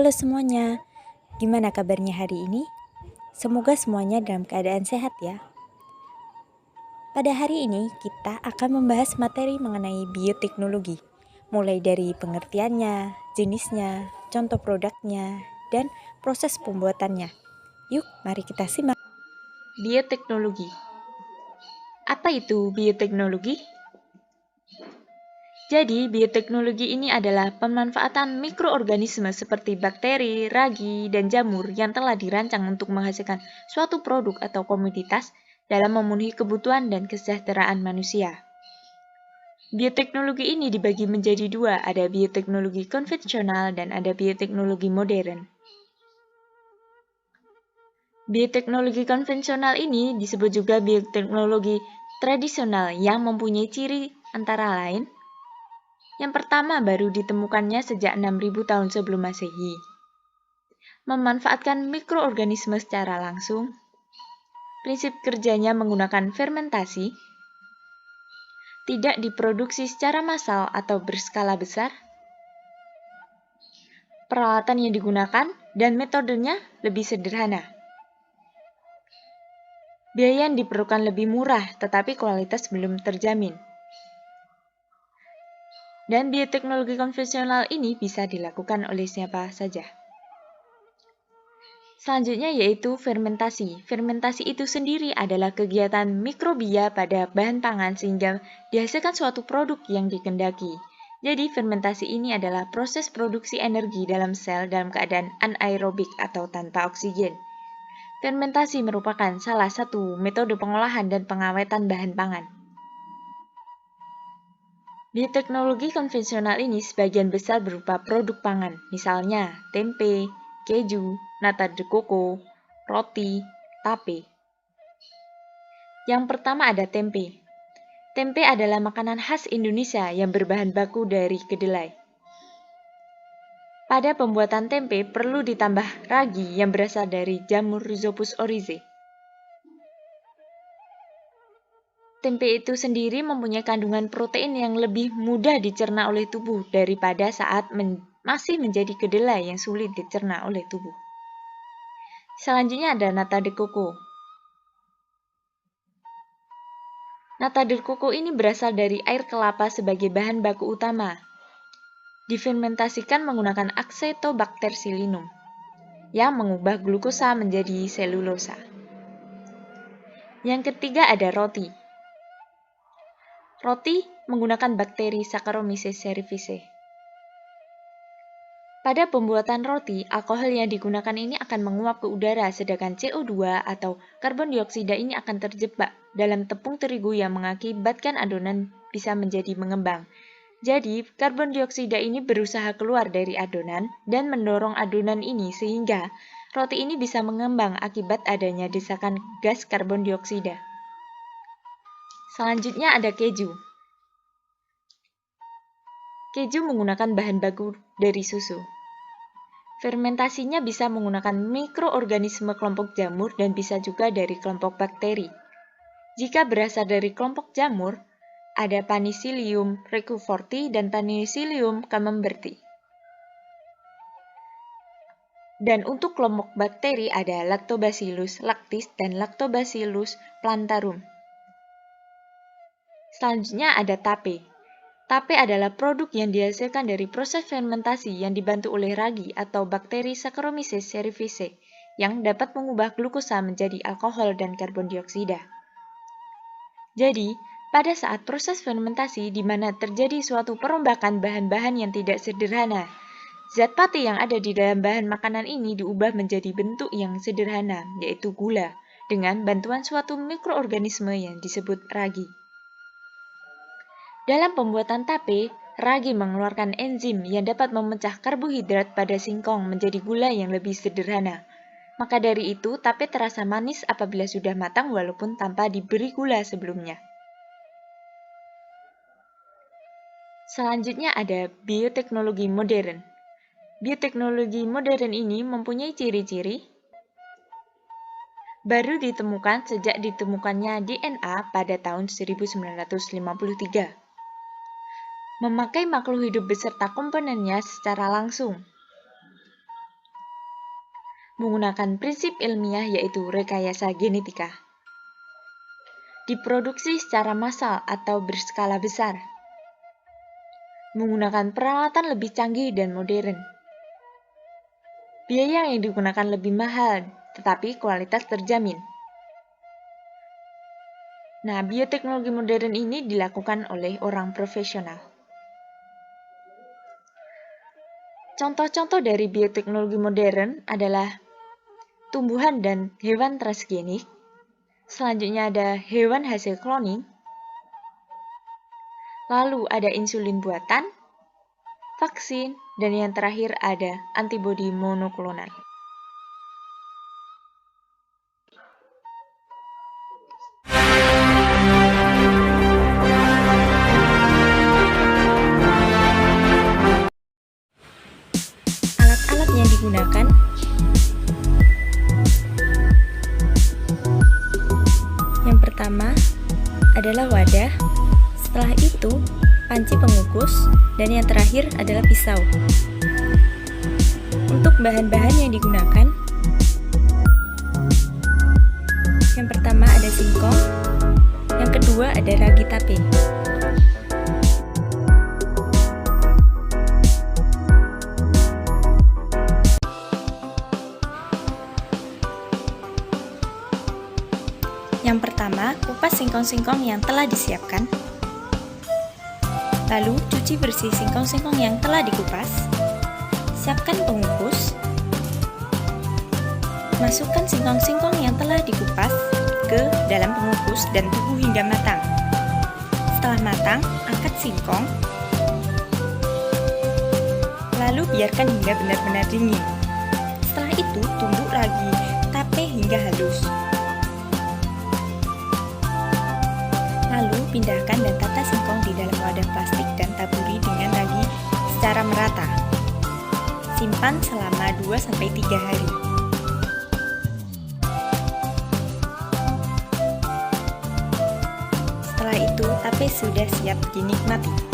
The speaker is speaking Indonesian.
Halo semuanya, gimana kabarnya hari ini? Semoga semuanya dalam keadaan sehat ya. Pada hari ini kita akan membahas materi mengenai bioteknologi, mulai dari pengertiannya, jenisnya, contoh produknya, dan proses pembuatannya. Yuk, mari kita simak. Bioteknologi. Apa itu bioteknologi? Jadi, bioteknologi ini adalah pemanfaatan mikroorganisme seperti bakteri, ragi, dan jamur yang telah dirancang untuk menghasilkan suatu produk atau komoditas dalam memenuhi kebutuhan dan kesejahteraan manusia. Bioteknologi ini dibagi menjadi dua, ada bioteknologi konvensional dan ada bioteknologi modern. Bioteknologi konvensional ini disebut juga bioteknologi tradisional yang mempunyai ciri antara lain. Yang pertama baru ditemukannya sejak 6.000 tahun sebelum Masehi. Memanfaatkan mikroorganisme secara langsung. Prinsip kerjanya menggunakan fermentasi. Tidak diproduksi secara massal atau berskala besar. Peralatan yang digunakan dan metodenya lebih sederhana. Biaya yang diperlukan lebih murah, tetapi kualitas belum terjamin. Dan bioteknologi konvensional ini bisa dilakukan oleh siapa saja. Selanjutnya yaitu fermentasi. Fermentasi itu sendiri adalah kegiatan mikrobia pada bahan pangan sehingga dihasilkan suatu produk yang dikehendaki. Jadi fermentasi ini adalah proses produksi energi dalam sel dalam keadaan anaerobik atau tanpa oksigen. Fermentasi merupakan salah satu metode pengolahan dan pengawetan bahan pangan. Bioteknologi konvensional ini sebagian besar berupa produk pangan, misalnya tempe, keju, nata de coco, roti, tape. Yang pertama ada tempe. Tempe adalah makanan khas Indonesia yang berbahan baku dari kedelai. Pada pembuatan tempe perlu ditambah ragi yang berasal dari jamur Rhizopus oryzae. Tempe itu sendiri mempunyai kandungan protein yang lebih mudah dicerna oleh tubuh daripada saat masih menjadi kedelai yang sulit dicerna oleh tubuh. Selanjutnya ada nata de coco. Nata de coco ini berasal dari air kelapa sebagai bahan baku utama. Difermentasikan menggunakan Acetobacter-Psyllium yang mengubah glukosa menjadi selulosa. Yang ketiga ada roti. Roti menggunakan bakteri Saccharomyces cerevisiae. Pada pembuatan roti, alkohol yang digunakan ini akan menguap ke udara, sedangkan CO2 atau karbon dioksida ini akan terjebak dalam tepung terigu yang mengakibatkan adonan bisa menjadi mengembang. Jadi, karbon dioksida ini berusaha keluar dari adonan dan mendorong adonan ini sehingga roti ini bisa mengembang akibat adanya desakan gas karbon dioksida. Selanjutnya ada keju. Keju menggunakan bahan baku dari susu. Fermentasinya bisa menggunakan mikroorganisme kelompok jamur dan bisa juga dari kelompok bakteri. Jika berasal dari kelompok jamur, ada Panicillium recurventi dan Panicillium camemberti. Dan untuk kelompok bakteri ada Lactobacillus lactis dan Lactobacillus plantarum. Selanjutnya ada tape. Tape adalah produk yang dihasilkan dari proses fermentasi yang dibantu oleh ragi atau bakteri Saccharomyces cerevisiae yang dapat mengubah glukosa menjadi alkohol dan karbon dioksida. Jadi, pada saat proses fermentasi di mana terjadi suatu perombakan bahan-bahan yang tidak sederhana, zat pati yang ada di dalam bahan makanan ini diubah menjadi bentuk yang sederhana, yaitu gula, dengan bantuan suatu mikroorganisme yang disebut ragi. Dalam pembuatan tape, ragi mengeluarkan enzim yang dapat memecah karbohidrat pada singkong menjadi gula yang lebih sederhana. Maka dari itu, tape terasa manis apabila sudah matang walaupun tanpa diberi gula sebelumnya. Selanjutnya ada bioteknologi modern. Bioteknologi modern ini mempunyai ciri-ciri baru ditemukan sejak ditemukannya DNA pada tahun 1953. Memakai makhluk hidup beserta komponennya secara langsung. menggunakan prinsip ilmiah yaitu rekayasa genetika. Diproduksi secara massal atau berskala besar, menggunakan peralatan lebih canggih dan modern. Biaya yang digunakan lebih mahal, tetapi kualitas terjamin. Nah, bioteknologi modern ini dilakukan oleh orang profesional. Contoh-contoh dari bioteknologi modern adalah tumbuhan dan hewan transgenik. Selanjutnya ada hewan hasil cloning. Lalu ada insulin buatan, vaksin, dan yang terakhir ada antibodi monoklonal. Alat-alat yang digunakan yang pertama adalah wadah, setelah itu panci pengukus, dan yang terakhir adalah pisau. Untuk bahan-bahan yang digunakan, yang pertama ada singkong, yang kedua ada ragi tape. Yang pertama, kupas singkong-singkong yang telah disiapkan. Lalu, cuci bersih singkong-singkong yang telah dikupas. Siapkan pengukus. Masukkan singkong-singkong yang telah dikupas ke dalam pengukus dan tunggu hingga matang. Setelah matang, angkat singkong. Lalu biarkan hingga benar-benar dingin. Setelah itu, tumbuk ragi tape hingga halus. Lalu pindahkan dan tata singkong di dalam wadah plastik dan taburi dengan ragi secara merata. Simpan selama 2-3 hari. Setelah itu, tape sudah siap dinikmati.